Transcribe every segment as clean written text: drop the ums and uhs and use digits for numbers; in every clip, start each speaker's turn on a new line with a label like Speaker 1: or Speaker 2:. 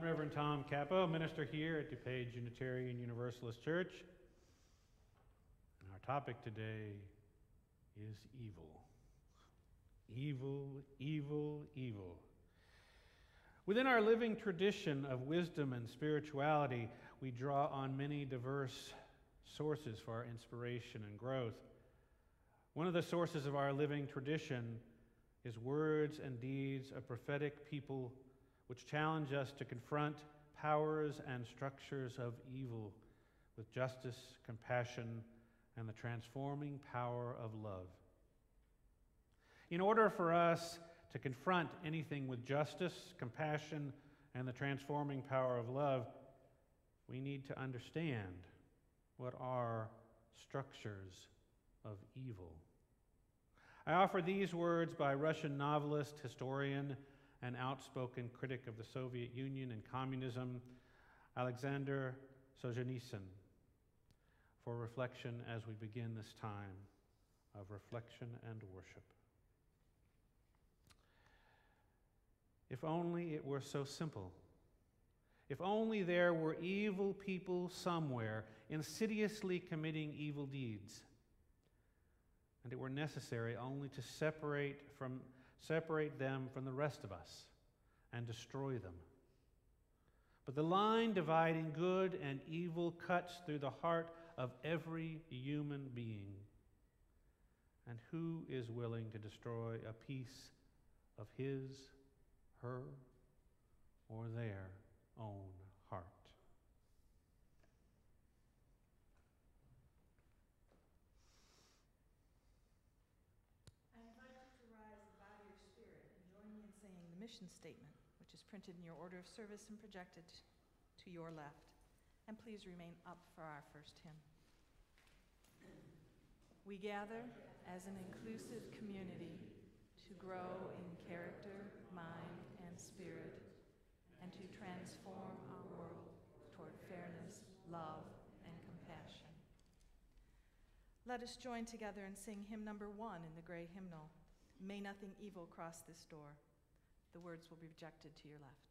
Speaker 1: Reverend Tom Capo, minister here at DuPage Unitarian Universalist Church. And our topic today is evil. Evil, evil, evil. Within our living tradition of wisdom and spirituality, we draw on many diverse sources for our inspiration and growth. One of the sources of our living tradition is words and deeds of prophetic people which challenge us to confront powers and structures of evil with justice, compassion, and the transforming power of love. In order for us to confront anything with justice, compassion, and the transforming power of love, we need to understand what are structures of evil. I offer these words by Russian novelist, historian, and outspoken critic of the Soviet Union and communism, Alexander Solzhenitsyn, for reflection as we begin this time of reflection and worship. If only it were so simple. If only there were evil people somewhere insidiously committing evil deeds, and it were necessary only to separate them from the rest of us and destroy them. But the line dividing good and evil cuts through the heart of every human being. And who is willing to destroy a piece of his, her, or their own heart?
Speaker 2: I invite you to rise and bow your spirit and join me in saying the mission statement, which is printed in your order of service and projected to your left. And please remain up for our first hymn. We gather as an inclusive community to grow in character, mind, and spirit, and to transform our world toward fairness, love, and compassion. Let us join together and sing hymn number 1 in the gray hymnal, May Nothing Evil Cross This Door. The words will be projected to your left.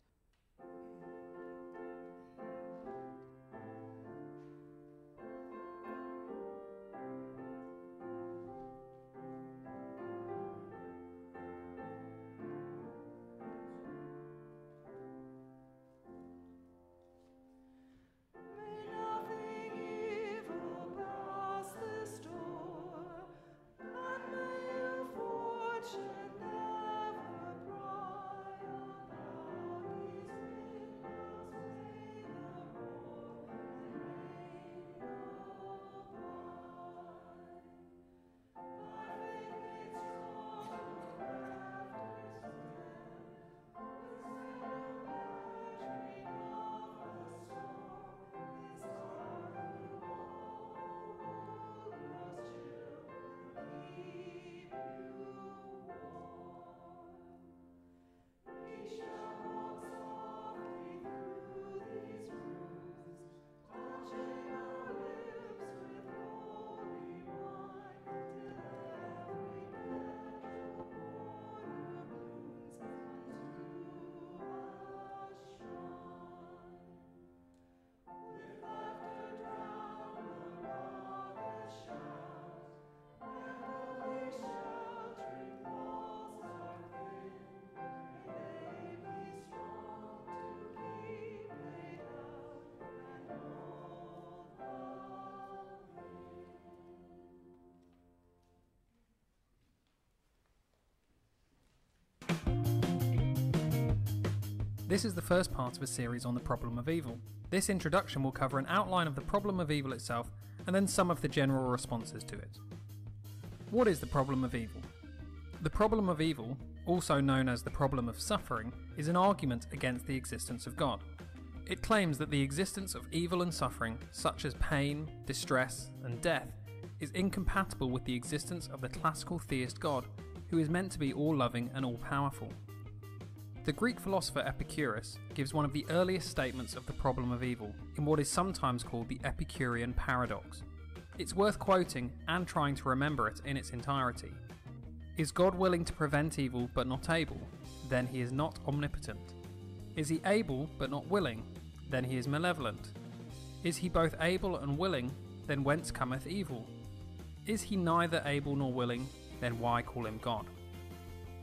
Speaker 3: This is the first part of a series on the problem of evil. This introduction will cover an outline of the problem of evil itself and then some of the general responses to it. What is the problem of evil? The problem of evil, also known as the problem of suffering, is an argument against the existence of God. It claims that the existence of evil and suffering, such as pain, distress, and death, is incompatible with the existence of the classical theist God, who is meant to be all-loving and all-powerful. The Greek philosopher Epicurus gives one of the earliest statements of the problem of evil in what is sometimes called the Epicurean paradox. It's worth quoting and trying to remember it in its entirety. Is God willing to prevent evil but not able? Then he is not omnipotent. Is he able but not willing? Then he is malevolent. Is he both able and willing? Then whence cometh evil? Is he neither able nor willing? Then why call him God?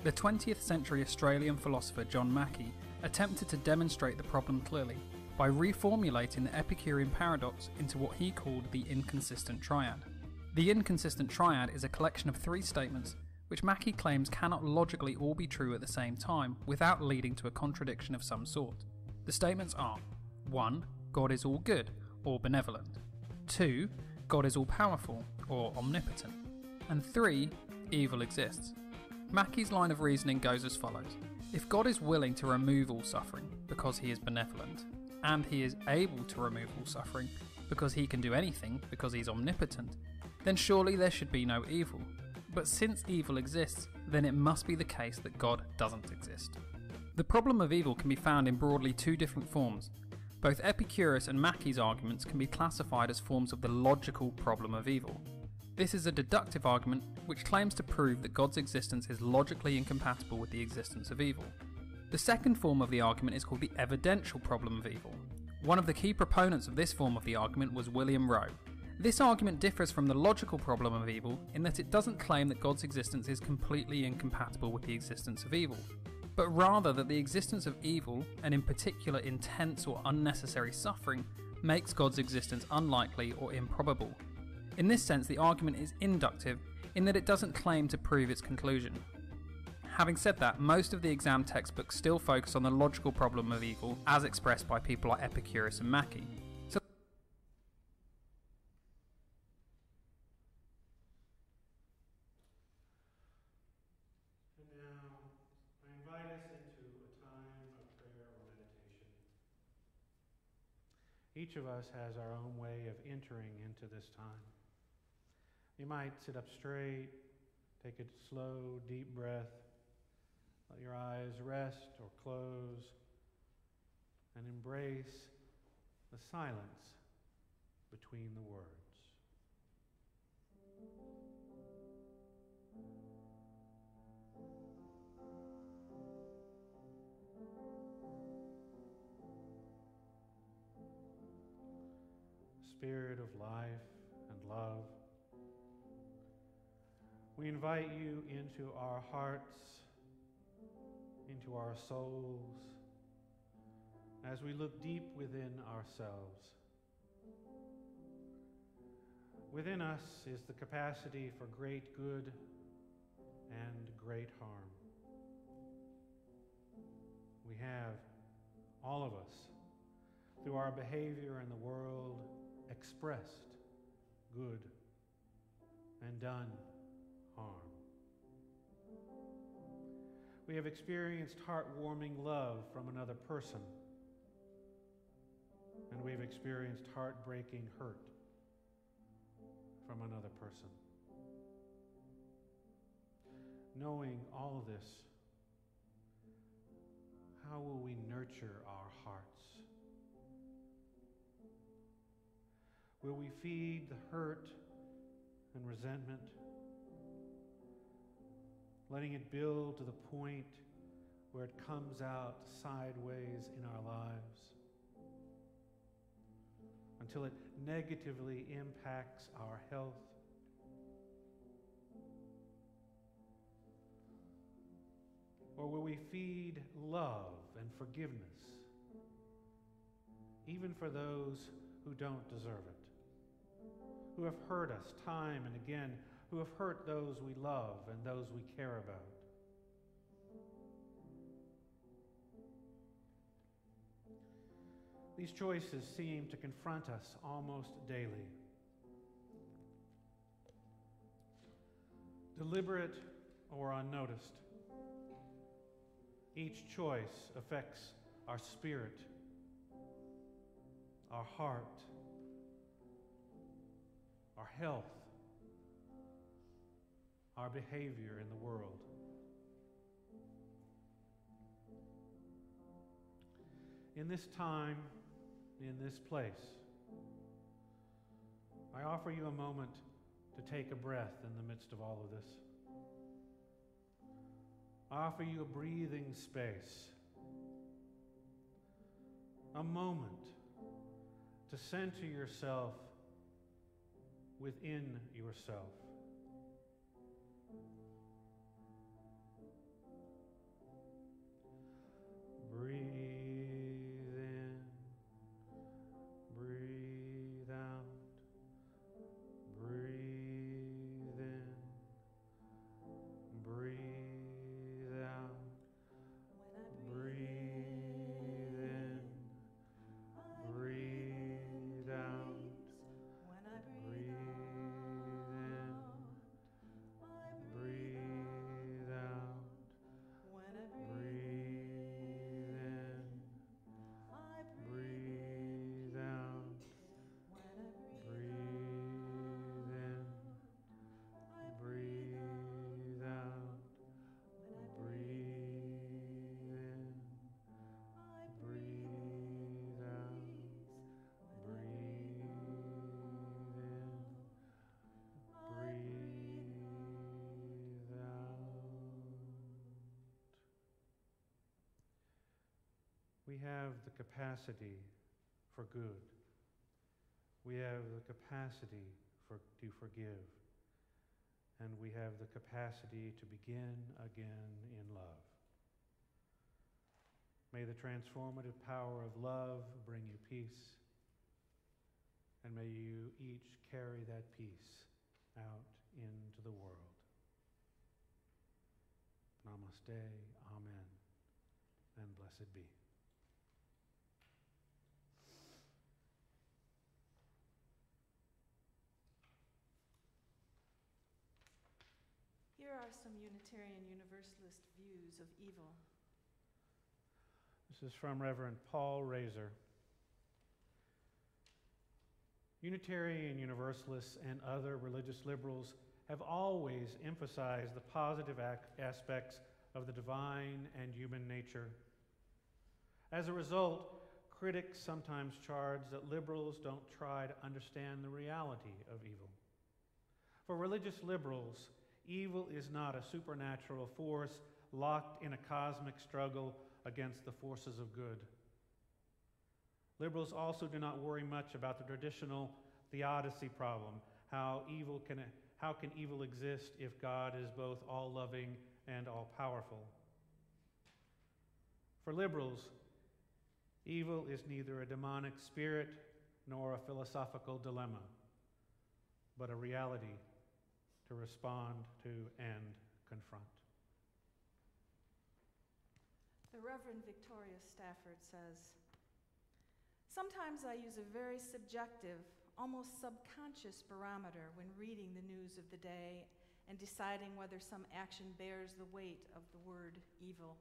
Speaker 3: The 20th century Australian philosopher John Mackey attempted to demonstrate the problem clearly by reformulating the Epicurean paradox into what he called the inconsistent triad. The inconsistent triad is a collection of three statements which Mackey claims cannot logically all be true at the same time without leading to a contradiction of some sort. The statements are: 1. God is all good, or benevolent. 2. God is all powerful, or omnipotent. And 3. Evil exists. Mackey's line of reasoning goes as follows. If God is willing to remove all suffering because he is benevolent, and he is able to remove all suffering because he can do anything because he is omnipotent, then surely there should be no evil. But since evil exists, then it must be the case that God doesn't exist. The problem of evil can be found in broadly two different forms. Both Epicurus and Mackey's arguments can be classified as forms of the logical problem of evil. This is a deductive argument which claims to prove that God's existence is logically incompatible with the existence of evil. The second form of the argument is called the evidential problem of evil. One of the key proponents of this form of the argument was William Rowe. This argument differs from the logical problem of evil in that it doesn't claim that God's existence is completely incompatible with the existence of evil, but rather that the existence of evil, and in particular intense or unnecessary suffering, makes God's existence unlikely or improbable. In this sense, the argument is inductive in that it doesn't claim to prove its conclusion. Having said that, most of the exam textbooks still focus on the logical problem of evil as expressed by people like Epicurus and Mackey.
Speaker 1: Each of us has our own way of entering into this time. You might sit up straight, take a slow, deep breath, let your eyes rest or close, and embrace the silence between the words. Spirit of life and love, we invite you into our hearts, into our souls, as we look deep within ourselves. Within us is the capacity for great good and great harm. We have, all of us, through our behavior in the world, expressed good and done harm. We have experienced heartwarming love from another person, and we've experienced heartbreaking hurt from another person. Knowing all of this, how will we nurture our hearts? Will we feed the hurt and resentment, letting it build to the point where it comes out sideways in our lives until it negatively impacts our health? Or will we feed love and forgiveness, even for those who don't deserve it, who have hurt us time and again, who have hurt those we love and those we care about? These choices seem to confront us almost daily. Deliberate or unnoticed, each choice affects our spirit, our heart, our health, our behavior in the world. In this time, in this place, I offer you a moment to take a breath in the midst of all of this. I offer you a breathing space a moment to center yourself within yourself. Breathe in, breathe out, breathe in, breathe out, breathe in, breathe out, breathe in, breathe out, breathe in, breathe out, breathe in, breathe out, breathe in, breathe out, breathe in, breathe out. We have the capacity for good. We have the capacity to forgive. And we have the capacity to begin again in love. May the transformative power of love bring you peace. And may you each carry that peace out into the world. Namaste, amen, and blessed be.
Speaker 2: Here are some Unitarian Universalist views of evil.
Speaker 1: This is from Reverend Paul Razor. Unitarian Universalists and other religious liberals have always emphasized the positive aspects of the divine and human nature. As a result, critics sometimes charge that liberals don't try to understand the reality of evil. For religious liberals, evil is not a supernatural force locked in a cosmic struggle against the forces of good. Liberals also do not worry much about the traditional theodicy problem. How can evil exist if God is both all-loving and all-powerful? For liberals, evil is neither a demonic spirit nor a philosophical dilemma, but a reality to respond to and confront.
Speaker 2: The Reverend Victoria Stafford says, "Sometimes I use a very subjective, almost subconscious barometer when reading the news of the day and deciding whether some action bears the weight of the word evil.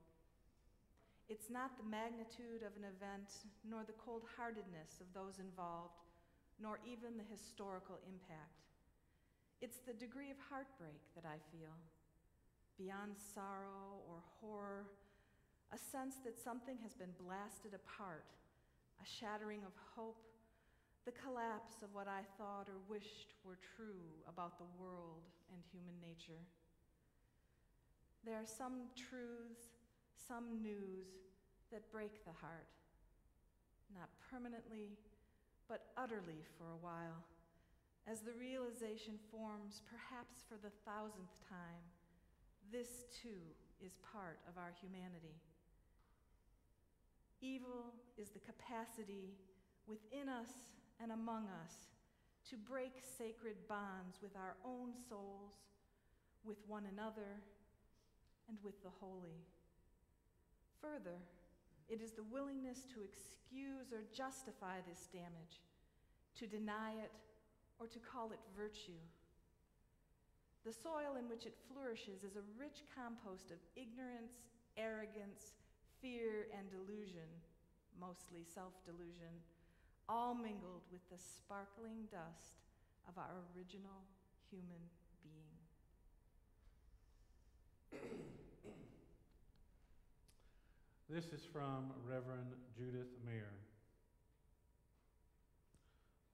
Speaker 2: It's not the magnitude of an event, nor the cold-heartedness of those involved, nor even the historical impact. It's the degree of heartbreak that I feel, beyond sorrow or horror, a sense that something has been blasted apart, a shattering of hope, the collapse of what I thought or wished were true about the world and human nature. There are some truths, some news that break the heart, not permanently, but utterly for a while, as the realization forms, perhaps for the 1,000th time, this too is part of our humanity. Evil is the capacity within us and among us to break sacred bonds with our own souls, with one another, and with the holy. Further, it is the willingness to excuse or justify this damage, to deny it, or to call it virtue. The soil in which it flourishes is a rich compost of ignorance, arrogance, fear, and delusion, mostly self-delusion, all mingled with the sparkling dust of our original human being."
Speaker 1: This is from Reverend Judith Mayer.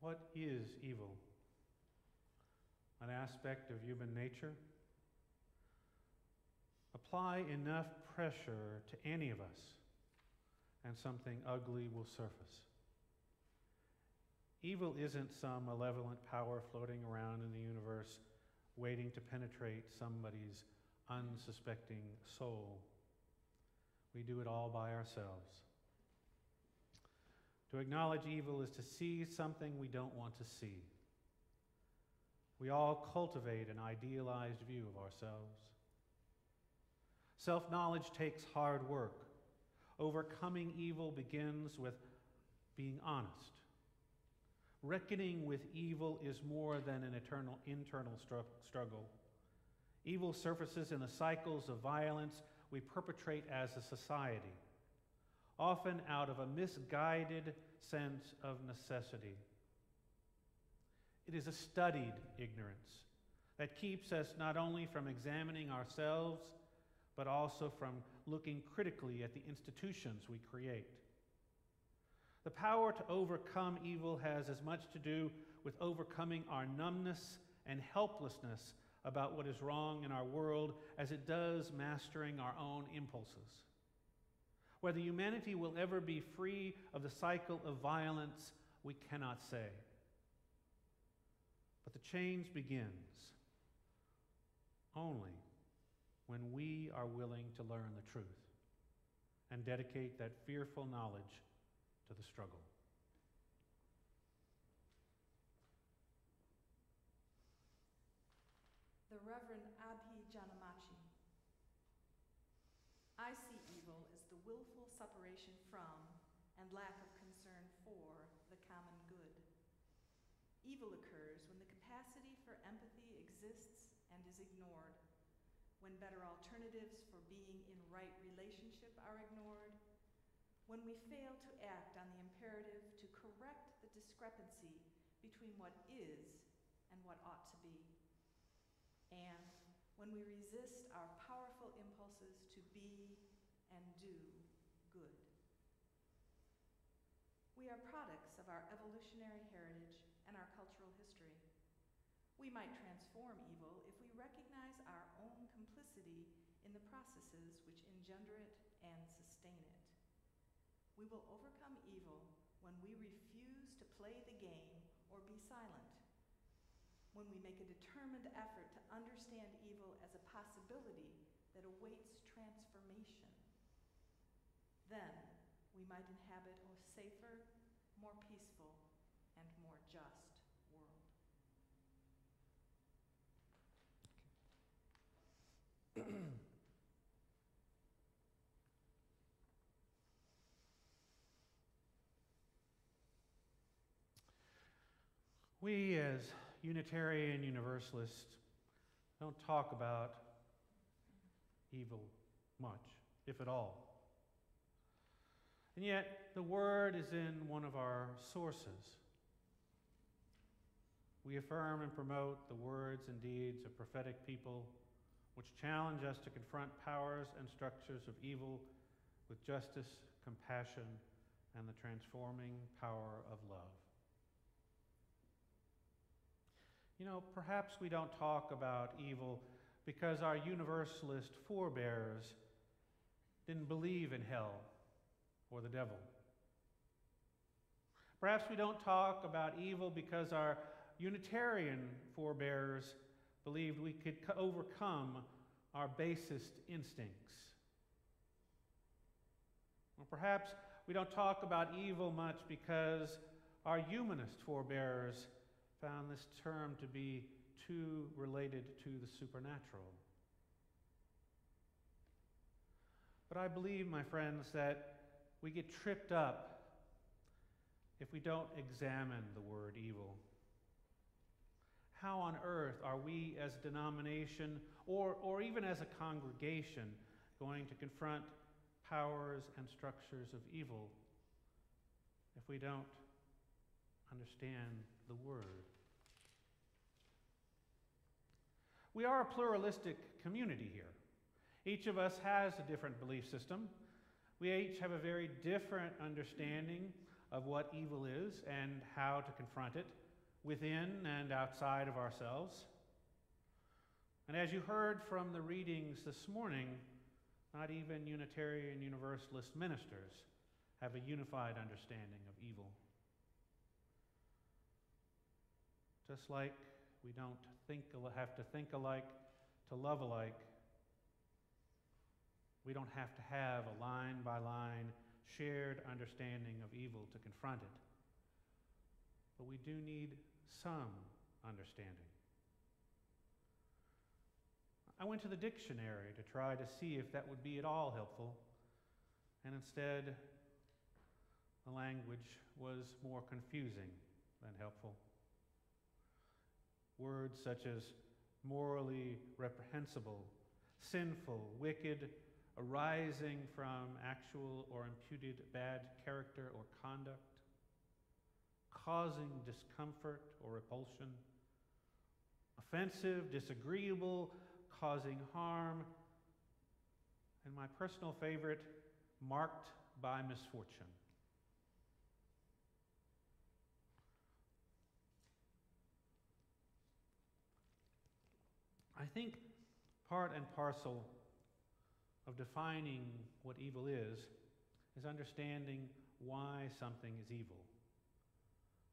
Speaker 1: What is evil? An aspect of human nature? Apply enough pressure to any of us, and something ugly will surface. Evil isn't some malevolent power floating around in the universe waiting to penetrate somebody's unsuspecting soul. We do it all by ourselves. To acknowledge evil is to see something we don't want to see. We all cultivate an idealized view of ourselves. Self-knowledge takes hard work. Overcoming evil begins with being honest. Reckoning with evil is more than an internal struggle. Evil surfaces in the cycles of violence we perpetrate as a society, often out of a misguided sense of necessity. It is a studied ignorance that keeps us not only from examining ourselves, but also from looking critically at the institutions we create. The power to overcome evil has as much to do with overcoming our numbness and helplessness about what is wrong in our world as it does mastering our own impulses. Whether humanity will ever be free of the cycle of violence, we cannot say. But the change begins only when we are willing to learn the truth and dedicate that fearful knowledge to the struggle.
Speaker 2: The Reverend Abhi Janamachi. I see evil as the willful separation from and lack of concern for the common good. Evil occurs when the capacity for empathy exists and is ignored, when better alternatives for being in right relationship are ignored, when we fail to act on the imperative to correct the discrepancy between what is and what ought to be, and when we resist our powerful impulses to be and do good. We are products of our evolutionary heritage and our cultural history. We might transform evil if we recognize our own complicity in the processes which engender it and sustain it. We will overcome evil when we refuse to play the game or be silent, when we make a determined effort to understand evil as a possibility that awaits transformation. Then we might inhabit a safer, more peaceful, and more just world.
Speaker 1: We, as Unitarian Universalists, don't talk about evil much, if at all. And yet, the Word is in one of our sources. We affirm and promote the words and deeds of prophetic people, which challenge us to confront powers and structures of evil with justice, compassion, and the transforming power of love. You know, perhaps we don't talk about evil because our Universalist forebears didn't believe in hell or the devil. Perhaps we don't talk about evil because our Unitarian forebears believed we could overcome our basest instincts. Or perhaps we don't talk about evil much because our humanist forebears found this term to be too related to the supernatural. But I believe, my friends, that we get tripped up if we don't examine the word evil. How on earth are we as a denomination or even as a congregation going to confront powers and structures of evil if we don't understand the word? We are a pluralistic community here. Each of us has a different belief system. We each have a very different understanding of what evil is and how to confront it within and outside of ourselves. And as you heard from the readings this morning, not even Unitarian Universalist ministers have a unified understanding of evil. Just like we don't have to think alike to love alike, we don't have to have a line-by-line shared understanding of evil to confront it. But we do need some understanding. I went to the dictionary to try to see if that would be at all helpful, and instead, the language was more confusing than helpful. Words such as morally reprehensible, sinful, wicked, arising from actual or imputed bad character or conduct, causing discomfort or repulsion, offensive, disagreeable, causing harm, and my personal favorite, marked by misfortune. I think part and parcel of defining what evil is understanding why something is evil.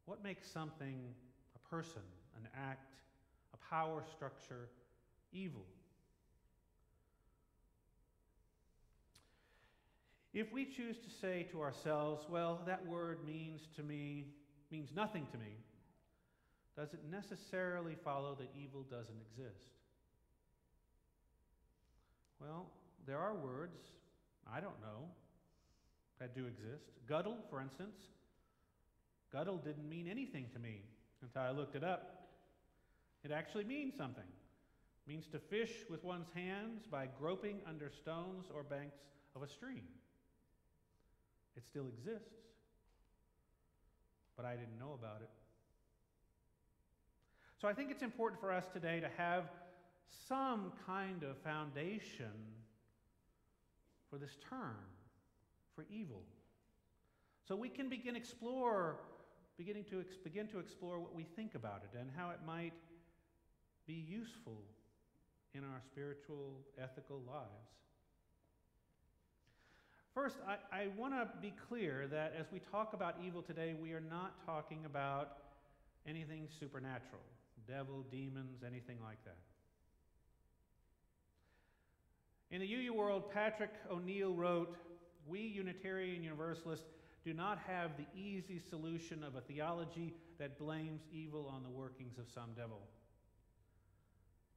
Speaker 1: What makes something, a person, an act, a power structure, evil? If we choose to say to ourselves, well, that word means nothing to me, does it necessarily follow that evil doesn't exist? Well, there are words, I don't know, that do exist. Guddle, for instance. Guddle didn't mean anything to me until I looked it up. It actually means something. It means to fish with one's hands by groping under stones or banks of a stream. It still exists, but I didn't know about it. So I think it's important for us today to have some kind of foundation for this term, for evil. So we can begin to explore what we think about it and how it might be useful in our spiritual, ethical lives. First, I want to be clear that as we talk about evil today, we are not talking about anything supernatural, devil, demons, anything like that. In the UU world, Patrick O'Neill wrote, "We Unitarian Universalists do not have the easy solution of a theology that blames evil on the workings of some devil.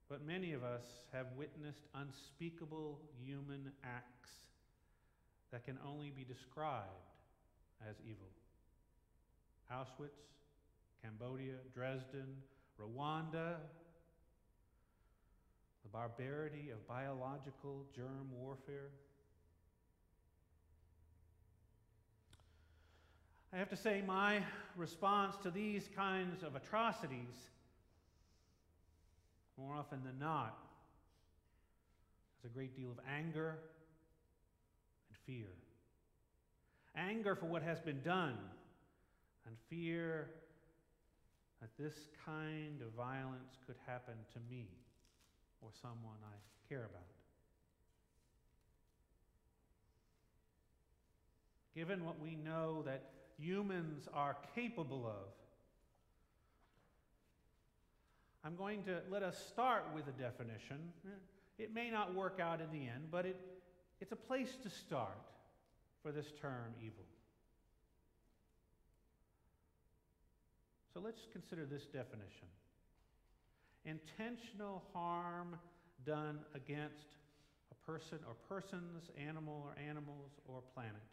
Speaker 1: But many of us have witnessed unspeakable human acts that can only be described as evil. Auschwitz, Cambodia, Dresden, Rwanda, the barbarity of biological germ warfare." I have to say, my response to these kinds of atrocities, more often than not, is a great deal of anger and fear. Anger for what has been done, and fear that this kind of violence could happen to me or someone I care about. Given what we know that humans are capable of, I'm going to let us start with a definition. It may not work out in the end, but it's a place to start for this term, evil. So let's consider this definition. Intentional harm done against a person or persons, animal or animals, or planet.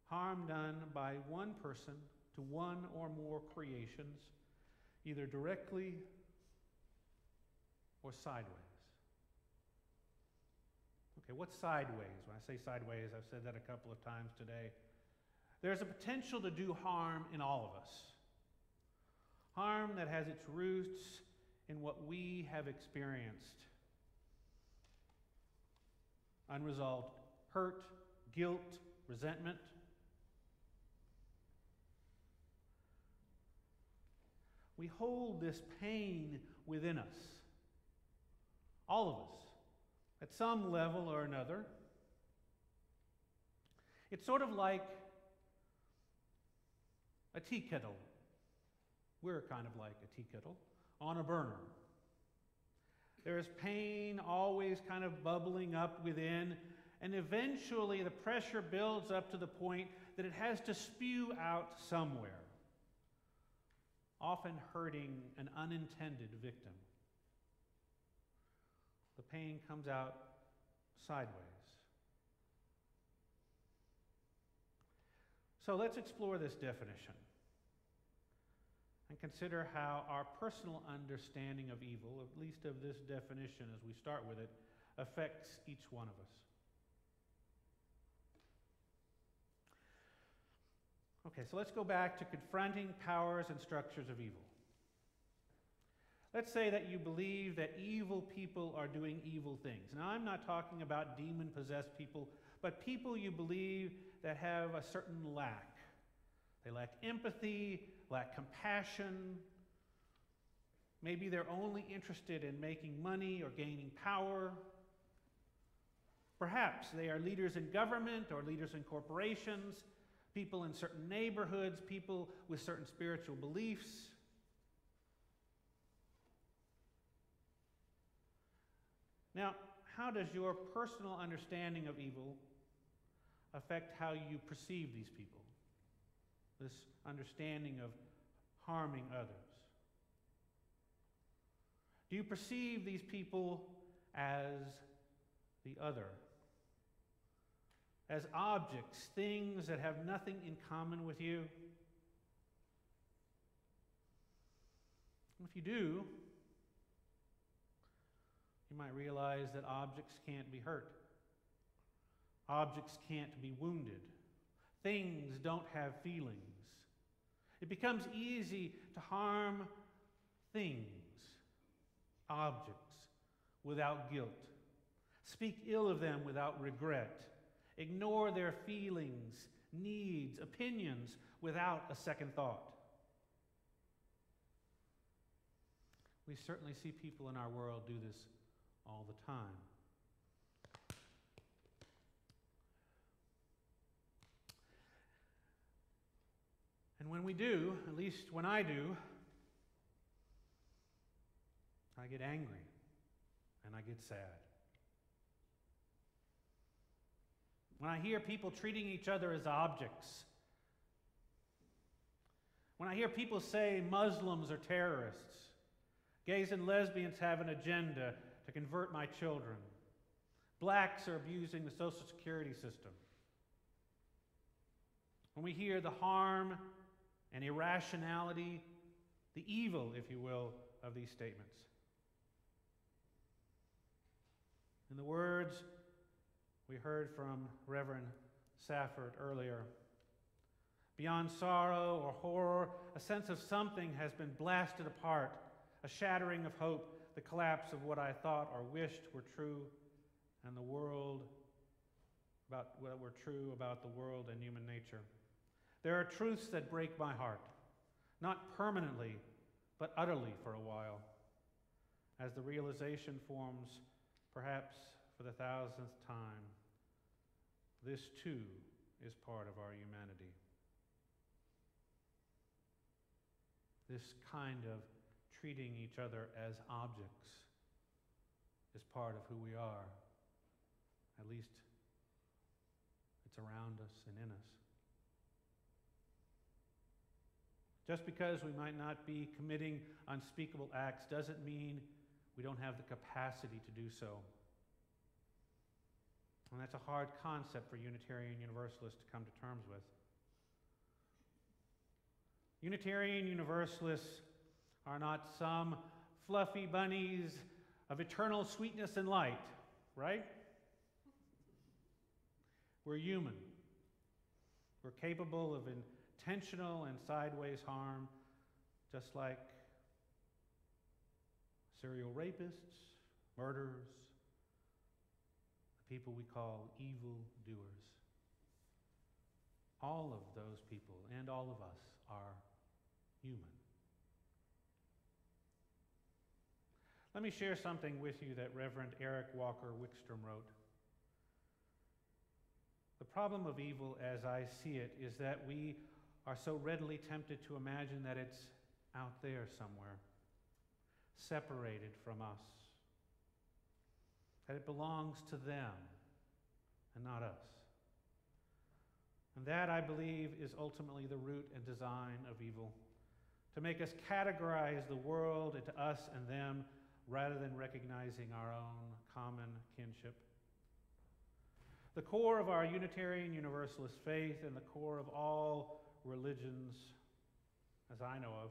Speaker 1: Harm done by one person to one or more creations, either directly or sideways. Okay, what's sideways? When I say sideways, I've said that a couple of times today. There's a potential to do harm in all of us. Harm that has its roots in what we have experienced. Unresolved hurt, guilt, resentment. We hold this pain within us, all of us, at some level or another. It's sort of like a tea kettle. We're kind of like a tea kettle on a burner. There is pain always kind of bubbling up within, and eventually the pressure builds up to the point that it has to spew out somewhere, often hurting an unintended victim. The pain comes out sideways. So let's explore this definition and consider how our personal understanding of evil, at least of this definition as we start with it, affects each one of us. Okay, so let's go back to confronting powers and structures of evil. Let's say that you believe that evil people are doing evil things. Now, I'm not talking about demon-possessed people, but people you believe that have a certain lack. They lack empathy, lack compassion. Maybe they're only interested in making money or gaining power. Perhaps they are leaders in government or leaders in corporations, people in certain neighborhoods, people with certain spiritual beliefs. Now, how does your personal understanding of evil affect how you perceive these people? This understanding of harming others. Do you perceive these people as the other? As objects, things that have nothing in common with you? If you do, you might realize that objects can't be hurt. Objects can't be wounded. Things don't have feelings. It becomes easy to harm things, objects, without guilt. Speak ill of them without regret. Ignore their feelings, needs, opinions without a second thought. We certainly see people in our world do this all the time. And when we do, at least when I do, I get angry and I get sad. When I hear people treating each other as objects, when I hear people say Muslims are terrorists, gays and lesbians have an agenda to convert my children, blacks are abusing the Social Security system, when we hear the harm and irrationality, the evil, if you will, of these statements. In the words we heard from Reverend Safford earlier, beyond sorrow or horror, a sense of something has been blasted apart, a shattering of hope, the collapse of what I thought or wished were true, and the world about what were true about the world and human nature. There are truths that break my heart, not permanently, but utterly for a while, as the realization forms, perhaps for the 1000th time, this too is part of our humanity. This kind of treating each other as objects is part of who we are. At least it's around us and in us. Just because we might not be committing unspeakable acts doesn't mean we don't have the capacity to do so. And that's a hard concept for Unitarian Universalists to come to terms with. Unitarian Universalists are not some fluffy bunnies of eternal sweetness and light, right? We're human. We're capable of intentional and sideways harm, just like serial rapists, murderers, the people we call evil doers. All of those people and all of us are human. Let me share something with you that Reverend Eric Walker Wickstrom wrote. The problem of evil, as I see it, is that we are so readily tempted to imagine that it's out there somewhere, separated from us, that it belongs to them and not us. And that, I believe, is ultimately the root and design of evil, to make us categorize the world into us and them rather than recognizing our own common kinship. The core of our Unitarian Universalist faith and the core of all religions, as I know of,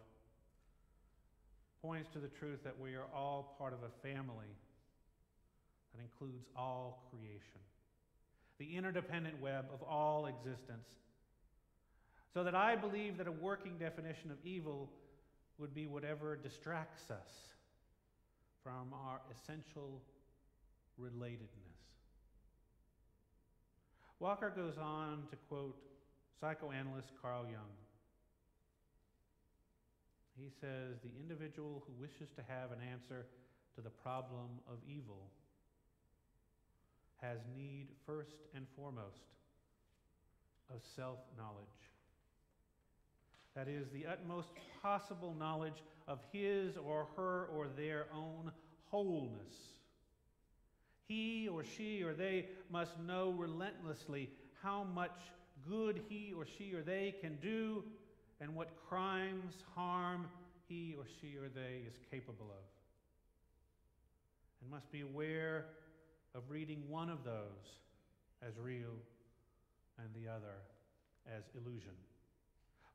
Speaker 1: points to the truth that we are all part of a family that includes all creation, the interdependent web of all existence. So that I believe that a working definition of evil would be whatever distracts us from our essential relatedness. Walker goes on to quote psychoanalyst Carl Jung. He says, "The individual who wishes to have an answer to the problem of evil has need, first and foremost, of self-knowledge. That is, the utmost possible knowledge of his or her or their own wholeness. He or she or they must know relentlessly how much good he or she or they can do and what crimes, harm he or she or they is capable of. And must be aware of reading one of those as real and the other as illusion.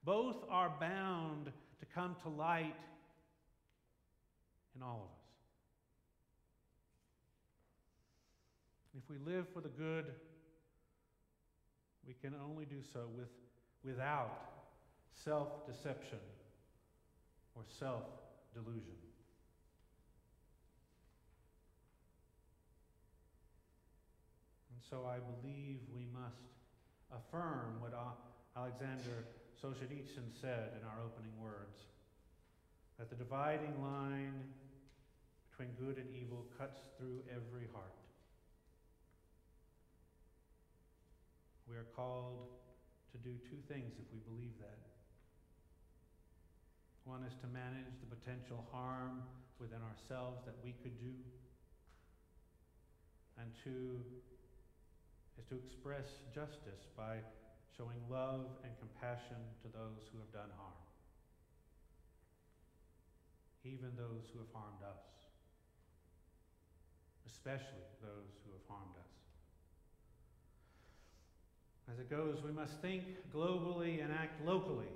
Speaker 1: Both are bound to come to light in all of us. If we live for the good, we can only do so without self-deception or self-delusion. And so I believe we must affirm what Alexander Solzhenitsyn said in our opening words, that the dividing line between good and evil cuts through every heart. We are called to do two things if we believe that. One is to manage the potential harm within ourselves that we could do. And two is to express justice by showing love and compassion to those who have done harm, even those who have harmed us, especially those who have harmed us. As it goes, we must think globally and act locally.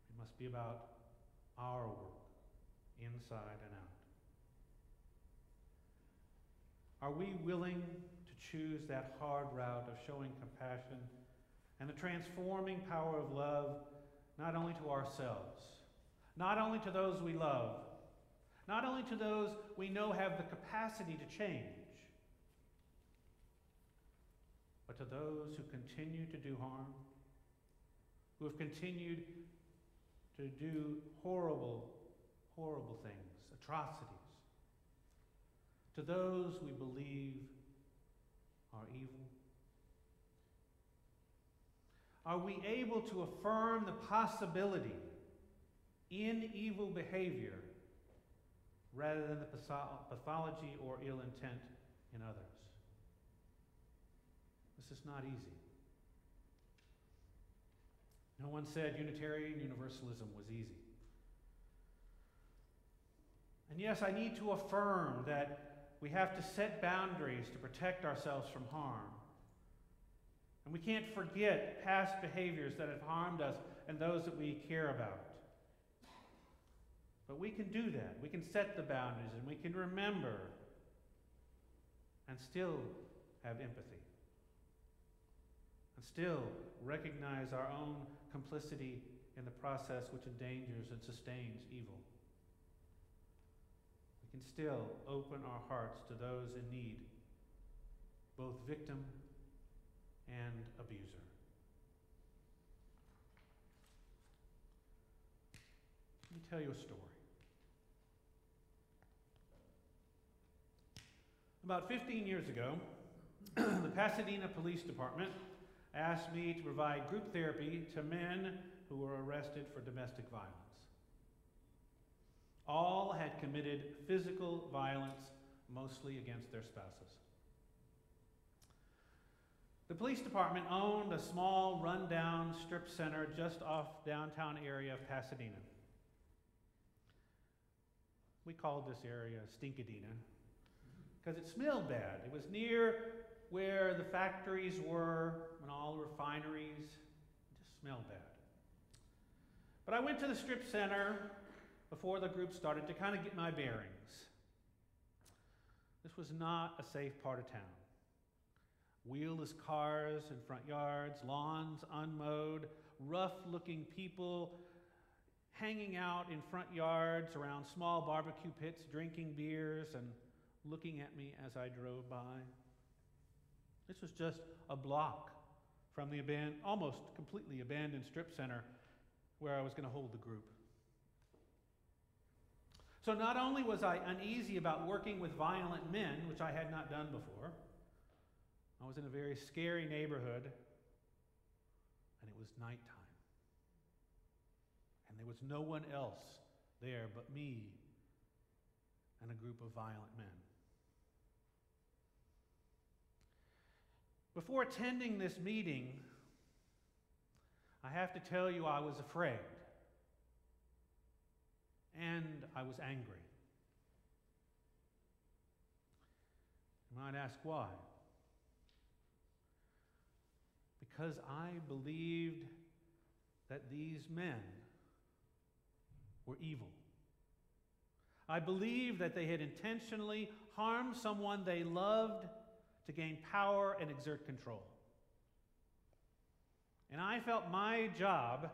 Speaker 1: It must be about our work, inside and out. Are we willing to choose that hard route of showing compassion and the transforming power of love, not only to ourselves, not only to those we love, not only to those we know have the capacity to change, but to those who continue to do harm, who have continued to do horrible, horrible things, atrocities, to those we believe are evil? Are we able to affirm the possibility in evil behavior rather than the pathology or ill intent in others? This is not easy. No one said Unitarian Universalism was easy. And yes, I need to affirm that we have to set boundaries to protect ourselves from harm. And we can't forget past behaviors that have harmed us and those that we care about. But we can do that. We can set the boundaries and we can remember and still have empathy. And still recognize our own complicity in the process which endangers and sustains evil. We can still open our hearts to those in need, both victim and abuser. Let me tell you a story. About 15 years ago, the Pasadena Police Department asked me to provide group therapy to men who were arrested for domestic violence. All had committed physical violence, mostly against their spouses. The police department owned a small, run-down strip center just off downtown area of Pasadena. We called this area Stinkadena because it smelled bad. It was near where the factories were and all the refineries. It just smelled bad. But I went to the strip center before the group started to kind of get my bearings. This was not a safe part of town. Wheelless cars in front yards, lawns unmowed, rough-looking people hanging out in front yards around small barbecue pits, drinking beers and looking at me as I drove by. This was just a block from the almost completely abandoned strip center where I was going to hold the group. So not only was I uneasy about working with violent men, which I had not done before, I was in a very scary neighborhood, and it was nighttime. And there was no one else there but me and a group of violent men. Before attending this meeting, I have to tell you I was afraid. And I was angry. You might ask why? Because I believed that these men were evil. I believed that they had intentionally harmed someone they loved to gain power and exert control. And I felt my job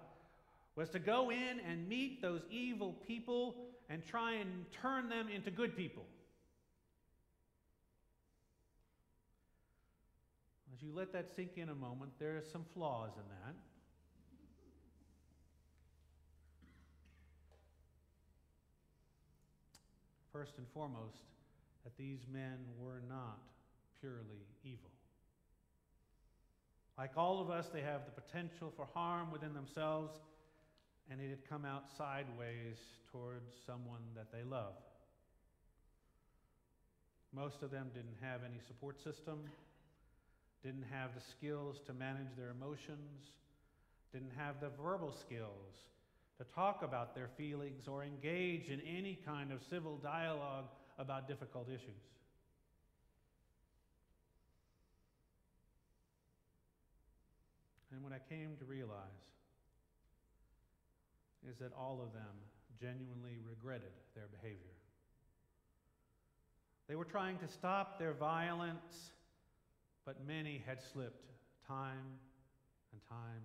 Speaker 1: was to go in and meet those evil people and try and turn them into good people. As you let that sink in a moment, there are some flaws in that. First and foremost, that these men were not purely evil. Like all of us, they have the potential for harm within themselves, and it had come out sideways towards someone that they love. Most of them didn't have any support system, didn't have the skills to manage their emotions, didn't have the verbal skills to talk about their feelings or engage in any kind of civil dialogue about difficult issues. And what I came to realize is that all of them genuinely regretted their behavior. They were trying to stop their violence, but many had slipped time and time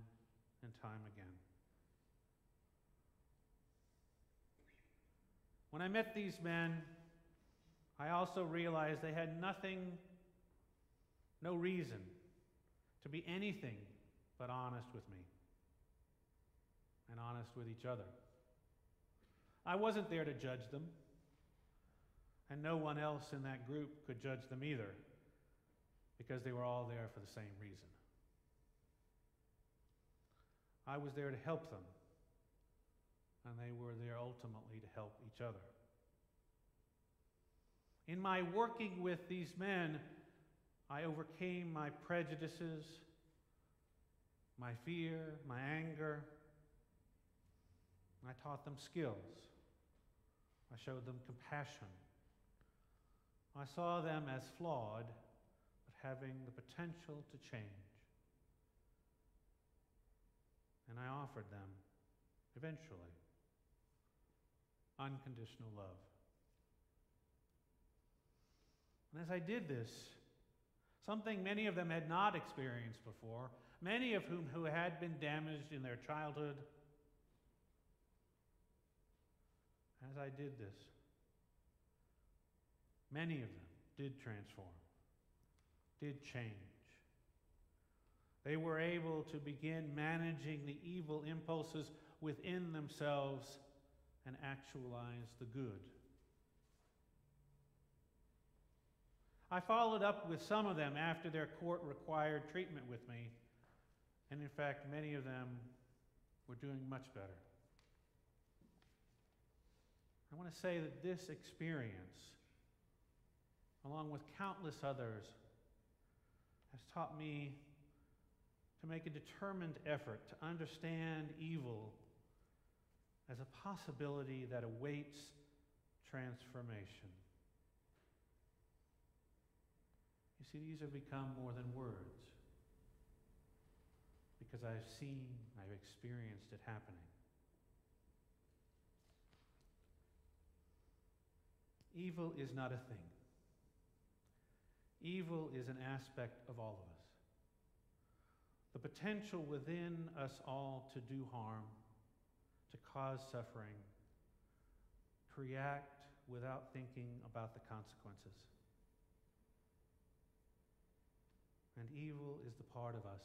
Speaker 1: and time again. When I met these men, I also realized they had no reason to be anything but honest with me and honest with each other. I wasn't there to judge them, and no one else in that group could judge them either, because they were all there for the same reason. I was there to help them, and they were there ultimately to help each other. In my working with these men, I overcame my prejudices, my fear, my anger. I taught them skills. I showed them compassion. I saw them as flawed, but having the potential to change. And I offered them, eventually, unconditional love. And as I did this, something many of them had not experienced before, many of whom who had been damaged in their childhood, as I did this, many of them did transform, did change. They were able to begin managing the evil impulses within themselves and actualize the good. I followed up with some of them after their court-required treatment with me, and in fact, many of them were doing much better. I want to say that this experience, along with countless others, has taught me to make a determined effort to understand evil as a possibility that awaits transformation. You see, these have become more than words, because I've seen, I've experienced it happening. Evil is not a thing. Evil is an aspect of all of us. The potential within us all to do harm, to cause suffering, to react without thinking about the consequences. And evil is the part of us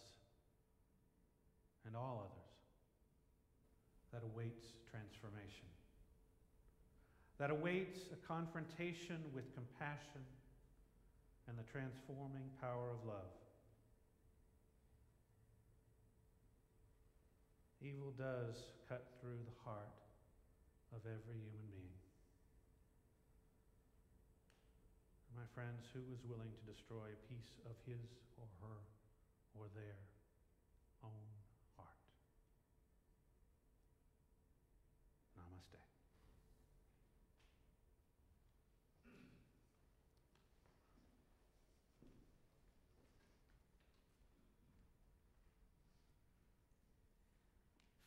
Speaker 1: and all others that awaits transformation, that awaits a confrontation with compassion and the transforming power of love. Evil does cut through the heart of every human being. My friends, who is willing to destroy a piece of his or her or their own heart? Namaste.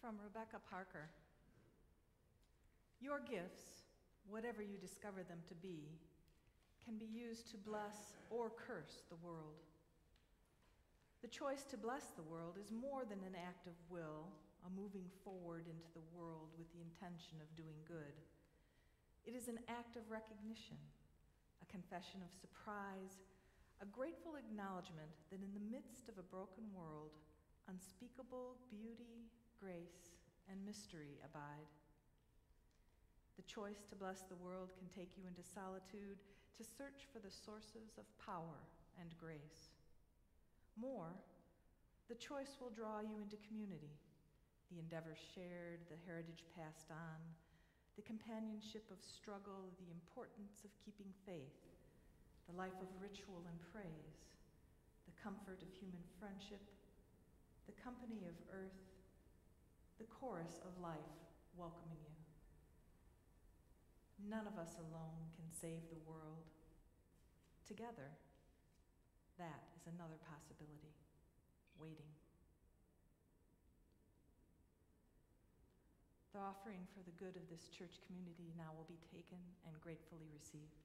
Speaker 2: From Rebecca Parker. Your gifts, whatever you discover them to be, can be used to bless or curse the world. The choice to bless the world is more than an act of will, a moving forward into the world with the intention of doing good. It is an act of recognition, a confession of surprise, a grateful acknowledgement that in the midst of a broken world, unspeakable beauty, grace, and mystery abide. The choice to bless the world can take you into solitude to search for the sources of power and grace. More, the choice will draw you into community, the endeavors shared, the heritage passed on, the companionship of struggle, the importance of keeping faith, the life of ritual and praise, the comfort of human friendship, the company of earth, the chorus of life welcoming you. None of us alone can save the world. Together, that is another possibility, waiting. The offering for the good of this church community now will be taken and gratefully received.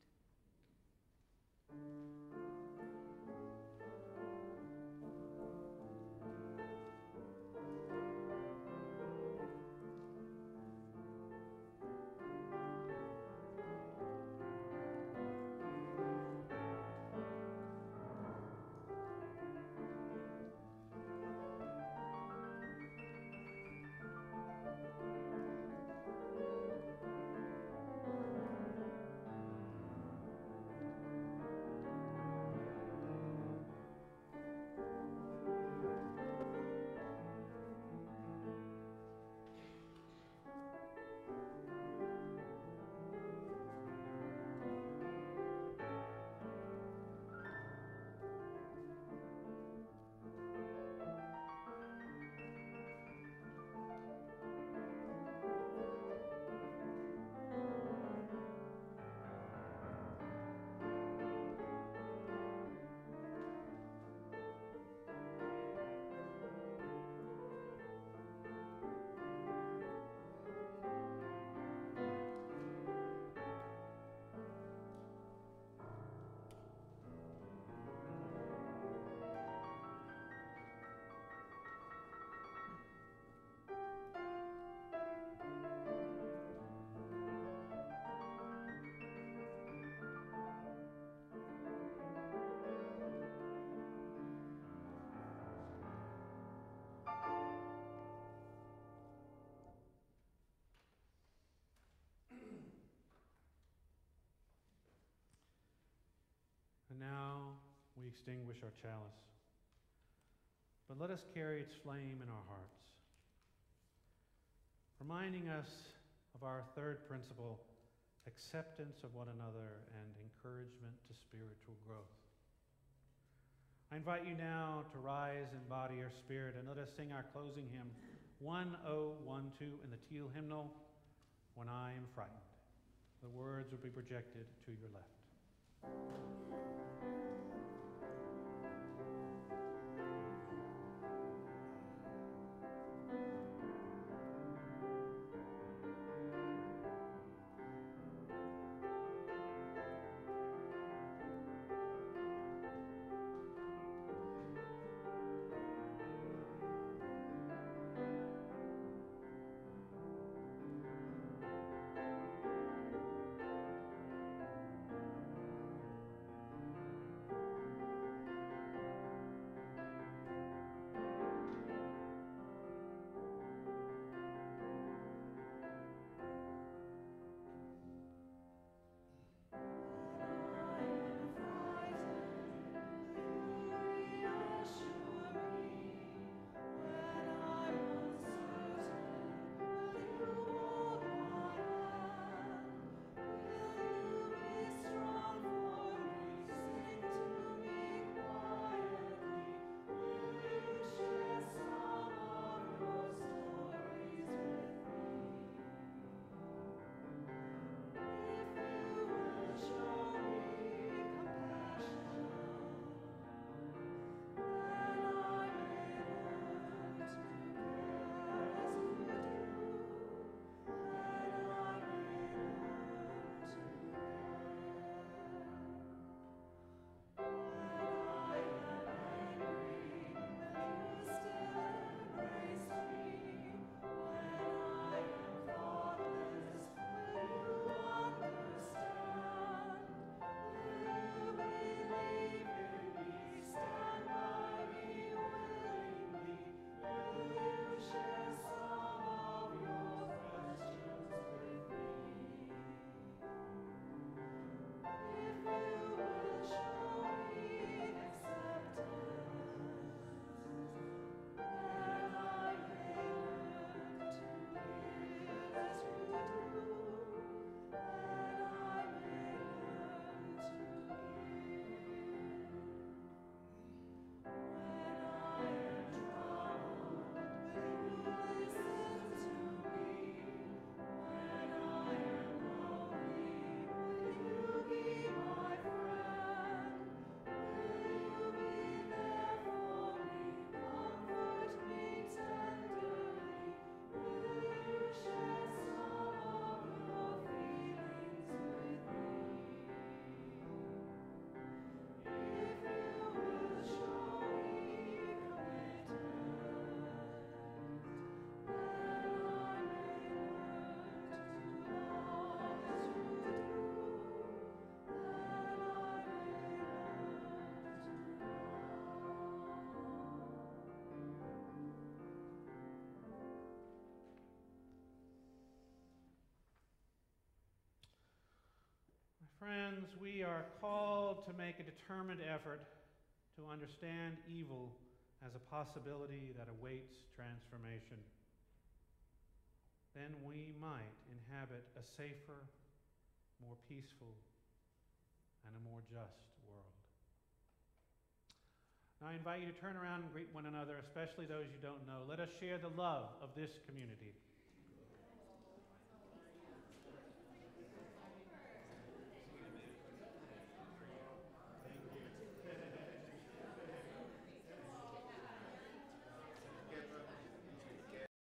Speaker 1: we extinguish our chalice. But let us carry its flame in our hearts, reminding us of our third principle, acceptance of one another and encouragement to spiritual growth. I invite you now to rise in body or spirit, and let us sing our closing hymn, 1012 in the teal hymnal, When I Am Frightened. The words will be projected to your left. Friends, we are called to make a determined effort to understand evil as a possibility that awaits transformation. Then we might inhabit a safer, more peaceful, and a more just world. Now I invite you to turn around and greet one another, especially those you don't know. Let us share the love of this community.